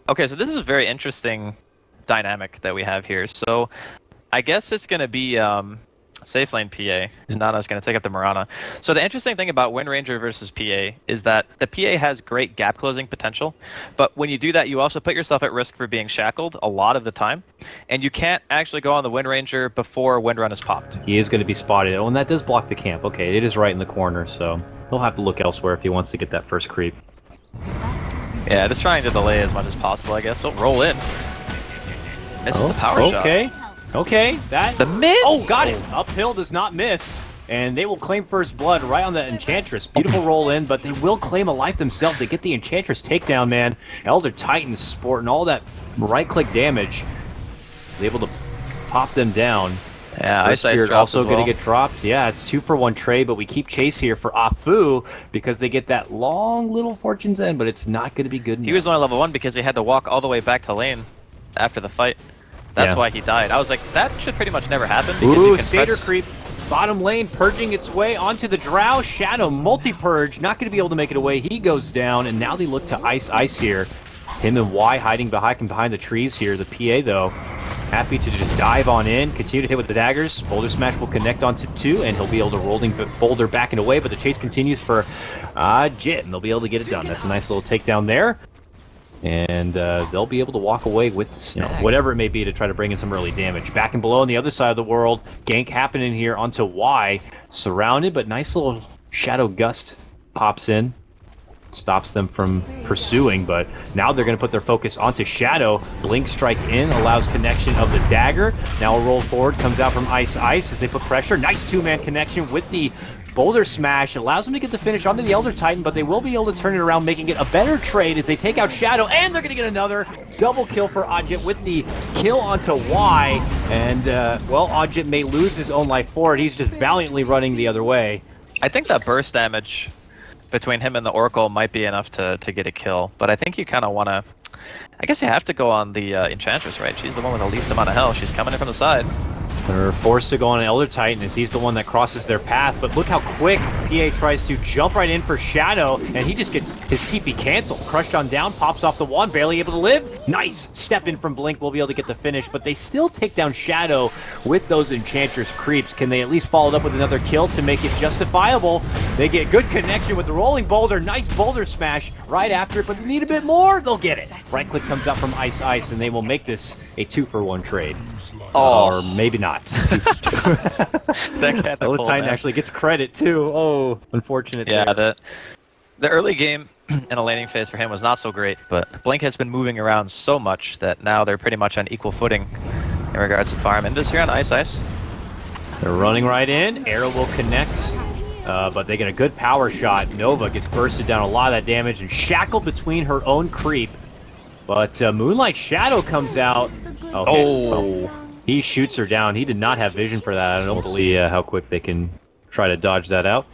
Okay, so this is a very interesting dynamic that we have here. So I guess it's going to be safe lane PA is Nana's going to take up the Mirana. So the interesting thing about Wind Ranger versus PA is that the PA has great gap closing potential, but when you do that, you also put yourself at risk for being shackled a lot of the time, and you can't actually go on the Wind Ranger before Wind Run is popped. He is going to be spotted. Oh, and that does block the camp. Okay, it is right in the corner, so he'll have to look elsewhere if he wants to get that first creep. Yeah, just trying to delay as much as possible, I guess. So roll in. Misses the power shot. Okay. Okay, that... The miss! Oh, got it! Uphill does not miss. And they will claim first blood right on the Enchantress. Beautiful roll in, but they will claim a life themselves. They get the Enchantress takedown, man. Elder Titan sporting all that right-click damage. Is able to pop them down. Yeah, Ice Ice also going to get dropped. Yeah, it's 2-for-1 trade, but we keep chase here for Afu because they get that long little Fortune's End, but it's not going to be good enough. He was only level 1 because he had to walk all the way back to lane after the fight. That's why he died. I was like, that should pretty much never happen. Because Ooh, you can Satyr press... creep. Bottom lane purging its way onto the Drow. Shadow multi-purge. Not going to be able to make it away. He goes down, and now they look to Ice Ice here. Him and Y hiding behind the trees here. The PA, though, happy to just dive on in. Continue to hit with the daggers. Boulder Smash will connect onto 2, and he'll be able to rolling Boulder back and away, but the chase continues for Jit, and they'll be able to get it done. That's a nice little takedown there. And they'll be able to walk away with whatever it may be to try to bring in some early damage. Back and below on the other side of the world, gank happening here onto Y. Surrounded, but nice little Shadow Gust pops in. Stops them from pursuing, but now they're going to put their focus onto Shadow. Blink Strike in, allows connection of the dagger. Now a roll forward comes out from Ice Ice as they put pressure. Nice two-man connection with the Boulder Smash. Allows them to get the finish onto the Elder Titan, but they will be able to turn it around, making it a better trade as they take out Shadow, and they're going to get another double kill for Ajit with the kill onto Y. And, well, Ajit may lose his own life for it. He's just valiantly running the other way. I think that burst damage between him and the Oracle might be enough to get a kill, but I think you kind of want to... I guess you have to go on the Enchantress, right? She's the one with the least amount of health. She's coming in from the side. They're forced to go on Elder Titan as he's the one that crosses their path, but look how quick PA tries to jump right in for Shadow, and he just gets his TP canceled. Crushed on down, pops off the wand, barely able to live. Nice step in from Blink, will be able to get the finish, but they still take down Shadow with those Enchantress creeps. Can they at least follow it up with another kill to make it justifiable? They get good connection with the rolling boulder, nice boulder smash right after it, but they need a bit more, they'll get it. Right click comes out from Ice Ice, and they will make this a 2-for-1 trade. Or maybe not. That Elder Titan actually gets credit too. Oh, unfortunate. Yeah, there. the early game in a laning phase for him was not so great, but Blink has been moving around so much that now they're pretty much on equal footing in regards to farm. And just here on Ice Ice. They're running right in. Arrow will connect, but they get a good power shot. Nova gets bursted down a lot of that damage and shackled between her own creep. But Moonlight Shadow comes out. Okay. Oh. He shoots her down. He did not have vision for that. I don't believe how quick they can try to dodge that out.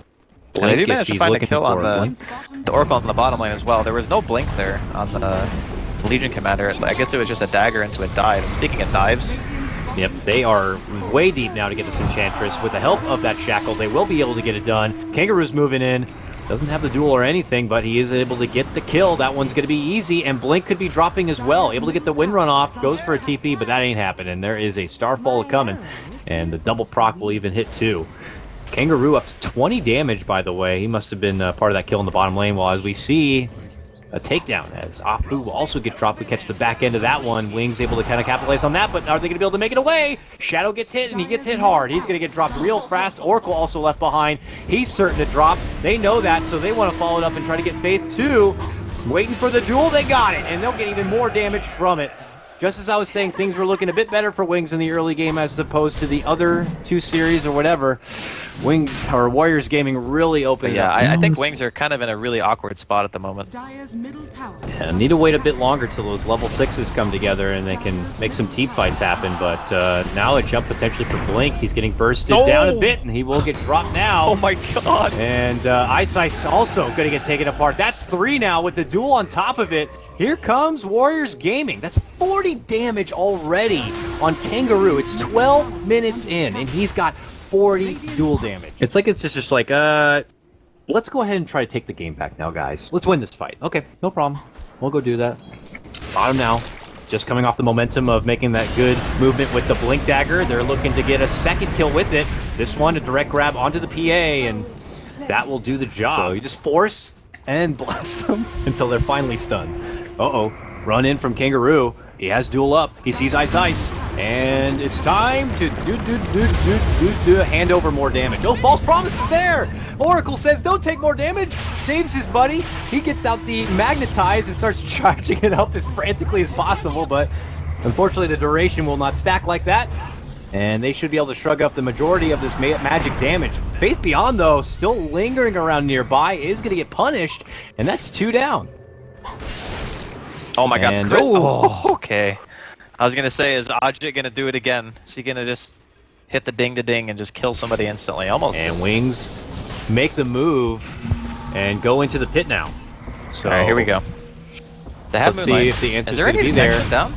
Blink, they do manage to find a kill on the Oracle on the bottom lane as well. There was no Blink there on the Legion Commander. I guess it was just a dagger into a dive. And speaking of dives... Yep, they are way deep now to get this Enchantress. With the help of that Shackle, they will be able to get it done. Kangaroo's moving in. Doesn't have the duel or anything, but he is able to get the kill. That one's going to be easy, and Blink could be dropping as well. Able to get the wind run off, goes for a TP, but that ain't happening. There is a Starfall coming, and the double proc will even hit too. Kangaroo up to 20 damage, by the way. He must have been part of that kill in the bottom lane, while as we see a takedown, as Afu will also get dropped. We catch the back end of that one. Wings able to kind of capitalize on that, but are they going to be able to make it away? Shadow gets hit, and he gets hit hard. He's going to get dropped real fast. Oracle also left behind. He's certain to drop. They know that, so they want to follow it up and try to get Faith too. Waiting for the duel, they got it, and they'll get even more damage from it. Just as I was saying, things were looking a bit better for Wings in the early game as opposed to the other two series or whatever. Wings, or Warriors Gaming, really opened up. I think Wings are kind of in a really awkward spot at the moment. Yeah, need to wait a bit longer till those level 6s come together and they can make some team fights happen, but now a jump potentially for Blink. He's getting bursted down a bit, and he will get dropped now. Oh my god! And Ice Ice also going to get taken apart. That's 3 now with the duel on top of it. Here comes Warriors Gaming. That's 40 damage already on Kangaroo. It's 12 minutes in, and he's got 40 duel damage. It's like it's just like, let's go ahead and try to take the game back now, guys. Let's win this fight. Okay, no problem. We'll go do that. Bottom now. Just coming off the momentum of making that good movement with the Blink Dagger. They're looking to get a second kill with it. This one, a direct grab onto the PA, and that will do the job. So you just force and blast them until they're finally stunned. Uh-oh. Run in from Kangaroo. He has duel up. He sees Ice Ice. And it's time to hand over more damage. Oh, false promise is there! Oracle says, don't take more damage. Saves his buddy. He gets out the Magnetize and starts charging it up as frantically as possible, but unfortunately the duration will not stack like that. And they should be able to shrug up the majority of this magic damage. Faith Beyond, though, still lingering around nearby, is going to get punished, and that's 2 down. Oh my god, And, okay. I was gonna say, is Ajit gonna do it again? Is he gonna just hit the ding-to-ding and just kill somebody instantly? Almost. And Wings make the move and go into the pit now. So Alright, here we go. They have let's Moonlight. see if the answer's Is there going to any be there. detection down?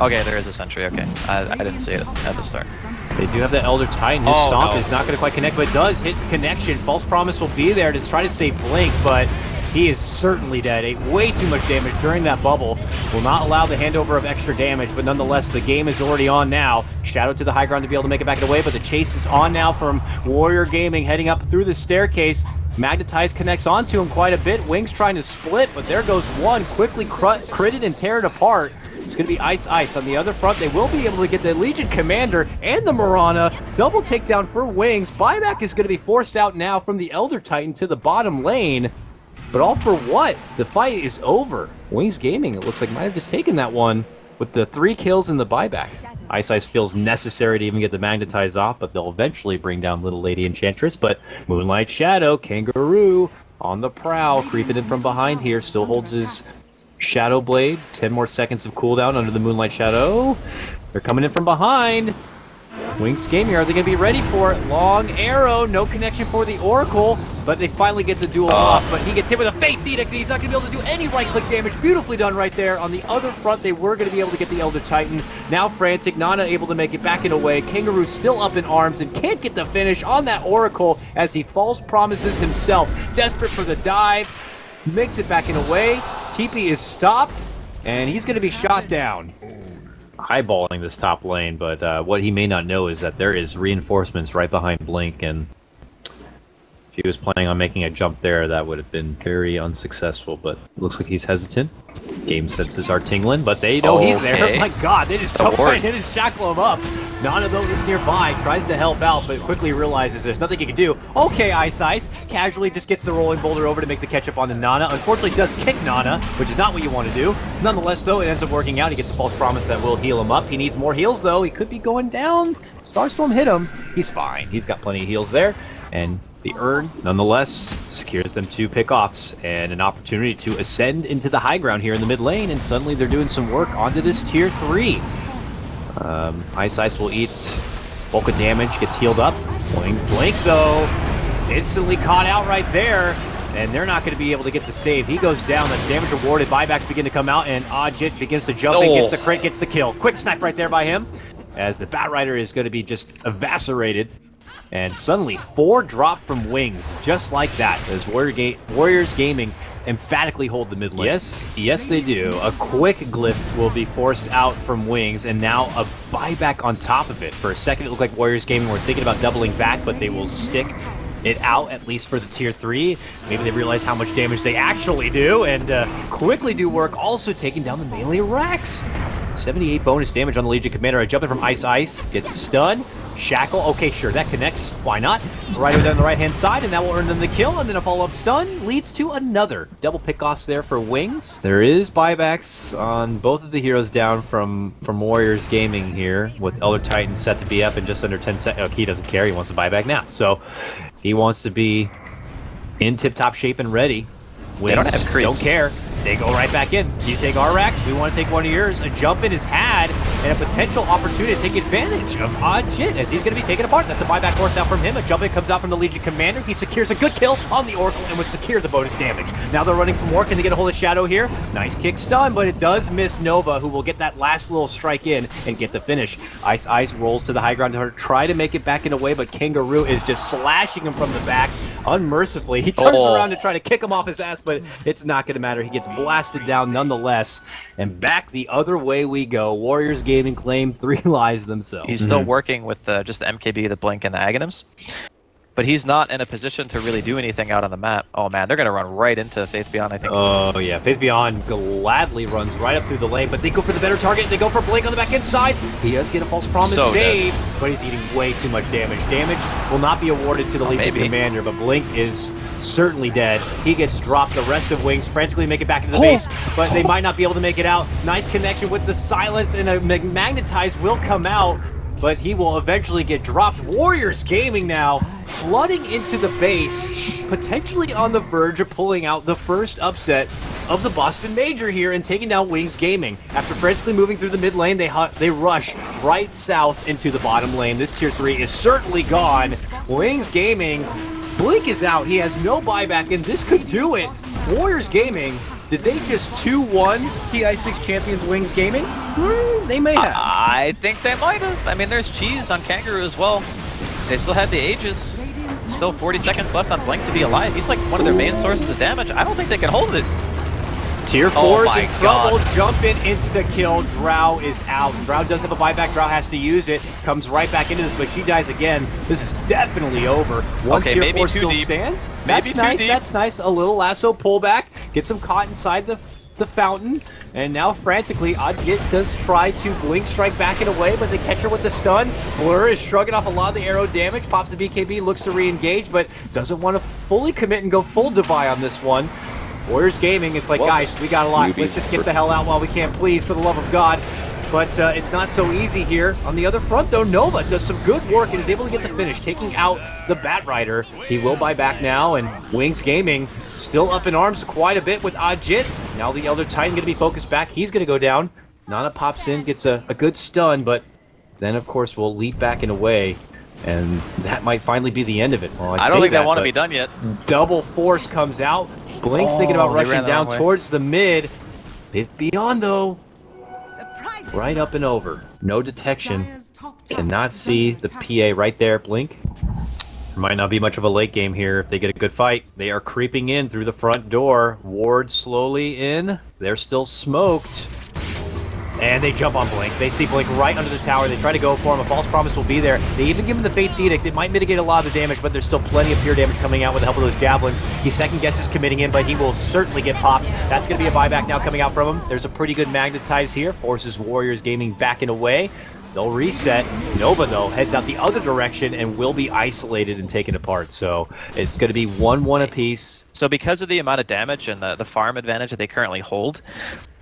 Okay, there is a sentry, okay. I didn't see it at the start. They do have the Elder Titan. His stomp is not going to quite connect, but does hit connection. False Promise will be there to try to save Blink, but he is certainly dead. Ate way too much damage during that bubble. Will not allow the handover of extra damage, but nonetheless, the game is already on now. Shadow to the high ground to be able to make it back away, but the chase is on now from Warrior Gaming, heading up through the staircase. Magnetize connects onto him quite a bit. Wings trying to split, but there goes one. Quickly critted and tear it apart. It's going to be Ice Ice. On the other front, they will be able to get the Legion Commander and the Marana. Double takedown for Wings. Buyback is going to be forced out now from the Elder Titan to the bottom lane. But all for what? The fight is over. Wings Gaming, it looks like, might have just taken that one with the 3 kills in the buyback. Ice Ice feels necessary to even get the Magnetize off, but they'll eventually bring down Little Lady Enchantress. But Moonlight Shadow, Kangaroo, on the prowl, creeping in from behind here, still holds his Shadow Blade. 10 more seconds of cooldown under the Moonlight Shadow. They're coming in from behind. Wings Gaming, are they going to be ready for it? Long arrow, no connection for the Oracle, but they finally get the duel off, but he gets hit with a Fate's Edict, and he's not going to be able to do any right-click damage. Beautifully done right there. On the other front, they were going to be able to get the Elder Titan. Now frantic, Nana able to make it back in a way. Kangaroo still up in arms and can't get the finish on that Oracle as he false promises himself. Desperate for the dive, makes it back in a way. TP is stopped, and he's going to be shot down. Eyeballing this top lane, but what he may not know is that there is reinforcements right behind Blink, and if he was planning on making a jump there, that would have been very unsuccessful, but looks like he's hesitant. Game senses are tingling, but they know he's there. My god, they just jump right in and shackle him up. Nana, though, is nearby, tries to help out, but quickly realizes there's nothing he can do. Okay, Ice Ice casually just gets the rolling boulder over to make the catch-up onto Nana. Unfortunately, does kick Nana, which is not what you want to do. Nonetheless, though, it ends up working out. He gets a false promise that will heal him up. He needs more heals, though. He could be going down. Starstorm hit him. He's fine. He's got plenty of heals there. And the Urn, nonetheless, secures them 2 pickoffs and an opportunity to ascend into the high ground here in the mid lane, and suddenly they're doing some work onto this tier 3. Ice Ice will eat bulk of damage, gets healed up. Blink, though, instantly caught out right there, and they're not going to be able to get the save. He goes down, the damage rewarded, buybacks begin to come out, and Ajit begins to jump in, gets the crit, gets the kill. Quick snipe right there by him, as the Batrider is going to be just eviscerated. And suddenly, 4 drop from Wings, just like that, as Warriors Gaming emphatically hold the mid lane. Yes they do. A quick glyph will be forced out from Wings, and now a buyback on top of it. For a second, it looked like Warriors Gaming were thinking about doubling back, but they will stick it out, at least for the tier 3. Maybe they realize how much damage they actually do, and quickly do work, also taking down the melee Rex. 78 bonus damage on the Legion Commander. A jump in from Ice Ice, gets a stun. Shackle, okay, sure, that connects. Why not? Right over there on the right-hand side, and that will earn them the kill, and then a follow-up stun leads to another. Double pickoffs there for Wings. There is buybacks on both of the heroes down from Warriors Gaming here, with Elder Titan set to be up in just under 10 seconds. Oh, he doesn't care, he wants to buy back now. So, he wants to be in tip-top shape and ready. Wings they don't have creeps. Don't care. They go right back in. You take our racks, we want to take one of yours. A jump in is had, and a potential opportunity to take advantage of Ajit as he's going to be taken apart. That's a buyback forced out from him. A jump in comes out from the Legion Commander. He secures a good kill on the Oracle and would secure the bonus damage. Now they're running for more. Can they get a hold of Shadow here? Nice kick stun, but it does miss Nova, who will get that last little strike in and get the finish. Ice Ice rolls to the high ground to try to make it back in a way, but Kangaroo is just slashing him from the back. unmercifully. He turns around to try to kick him off his ass, but it's not going to matter. He gets blasted down nonetheless. And back the other way we go. Warriors Gaming claim 3 lives themselves. He's still working with just the MKB, the Blink, and the Aghanim's. But he's not in a position to really do anything out on the map. Oh man, they're going to run right into Faith Beyond, I think. Oh yeah, Faith Beyond gladly runs right up through the lane, but they go for the better target. They go for Blink on the back inside. He does get a false promise save, but he's eating way too much damage. Damage will not be awarded to the lethal commander, but Blink is certainly dead. He gets dropped. The rest of Wings frantically make it back into the base, but they might not be able to make it out. Nice connection with the silence, and a Magnetize will come out, but he will eventually get dropped. Warriors Gaming now flooding into the base, potentially on the verge of pulling out the first upset of the Boston Major here and taking down Wings Gaming. After frantically moving through the mid lane, they rush right south into the bottom lane. This tier 3 is certainly gone. Wings Gaming, Blink is out. He has no buyback, and this could do it. Warriors Gaming, did they just 2-1 TI6 champions Wings Gaming? They may have. I think they might have. I mean, there's cheese on Kangaroo as well. They still have the Aegis. Still 40 seconds left on Blink to be alive. He's like one of their main sources of damage. I don't think they can hold it. Tier 4's in trouble. Jump in, insta-kill. Drow is out. Drow does have a buyback. Drow has to use it. Comes right back into this, but she dies again. This is definitely over. One tier 4 still stands. That's nice. That's nice. A little lasso pullback. Get some caught inside the fountain. And now frantically, Adjit does try to Blink strike back and away, but they catch her with the stun. Blur is shrugging off a lot of the arrow damage. Pops the BKB, looks to re-engage, but doesn't want to fully commit and go full Devi on this one. Warriors Gaming, it's like, guys, we got a lot. Let's just get the hell out while we can, please, for the love of God. But it's not so easy here. On the other front, though, Nova does some good work and is able to get the finish, taking out the Bat Rider. He will buy back now, and Wings Gaming still up in arms quite a bit with Adjit. Now the Elder Titan going to be focused back. He's going to go down. Nana pops in, gets a good stun, but then, of course, we'll leap back and away. And that might finally be the end of it. Well, I don't think they want to be done yet. Double Force comes out. Blink's thinking about rushing down towards the mid. Faith Beyond, though, right up and over. No detection. Cannot see the PA right there. Blink. Might not be much of a late game here if they get a good fight. They are creeping in through the front door. Ward slowly in. They're still smoked. And they jump on Blink. They see Blink right under the tower. They try to go for him. A false promise will be there. They even give him the Fate's Edict. It might mitigate a lot of the damage, but there's still plenty of pure damage coming out with the help of those javelins. He second guesses committing in, but he will certainly get popped. That's going to be a buyback now coming out from him. There's a pretty good Magnetize here. Forces Warriors Gaming back and away. They'll reset. Nova, though, heads out the other direction and will be isolated and taken apart. So it's going to be 1-1 apiece. So because of the amount of damage and the farm advantage that they currently hold,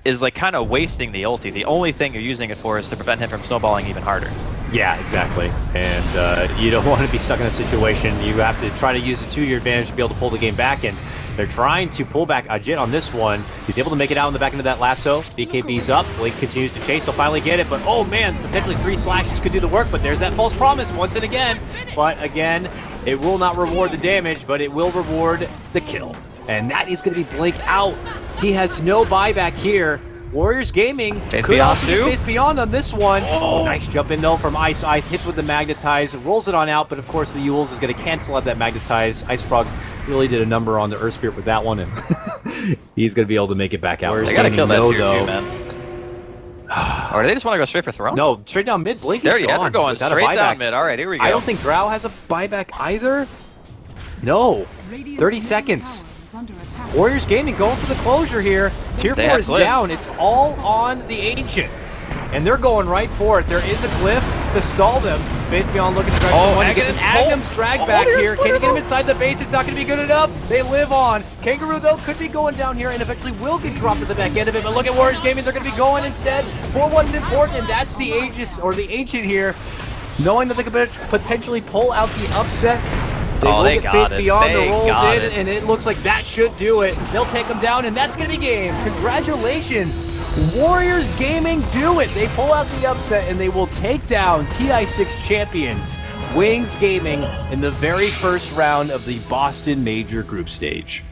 is like kind of wasting the ulti. The only thing you're using it for is to prevent him from snowballing even harder. Yeah, exactly. And you don't want to be stuck in a situation. You have to try to use it to your advantage to be able to pull the game back. And they're trying to pull back Adjit on this one. He's able to make it out in the back end of that lasso. BKB's up. Blink continues to chase. They'll finally get it. But oh man, potentially 3 slashes could do the work. But there's that false promise once and again. But again, it will not reward the damage, but it will reward the kill. And that is going to be Blink out. He has no buyback here. Warriors Gaming Faith could Beyond also be Faith Beyond on this one. Oh, nice jump in though from Ice. Ice hits with the Magnetize, rolls it on out, but of course the Yules is going to cancel out that Magnetize. Ice Frog really did a number on the Earth Spirit with that one, and he's going to be able to make it back out. They got to kill that tier 2, man. Or do they just want to go straight for Throne? No, straight down mid. Blink is gone. They're going straight down mid. All right, here we go. I don't think Drow has a buyback either. No. 30 seconds. Warriors Gaming going for the closure here. Tier 4 is down. It's all on the Ancient. And they're going right for it. There is a cliff to stall them. Faith Beyond looking to drag someone. He gets an Aghanim's drag back here. Can he get him inside the base? It's not going to be good enough. They live on. Kangaroo, though, could be going down here and eventually will get dropped at the back end of it. But look at Warriors Gaming. They're going to be going instead for what's important, and that's the Aegis, or the Ancient here. Knowing that they could potentially pull out the upset. They got it. Beyond the rolls in, and it looks like that should do it. They'll take them down, and that's going to be game. Congratulations. Warriors Gaming do it. They pull out the upset, and they will take down TI6 champions Wings Gaming in the very first round of the Boston Major Group Stage.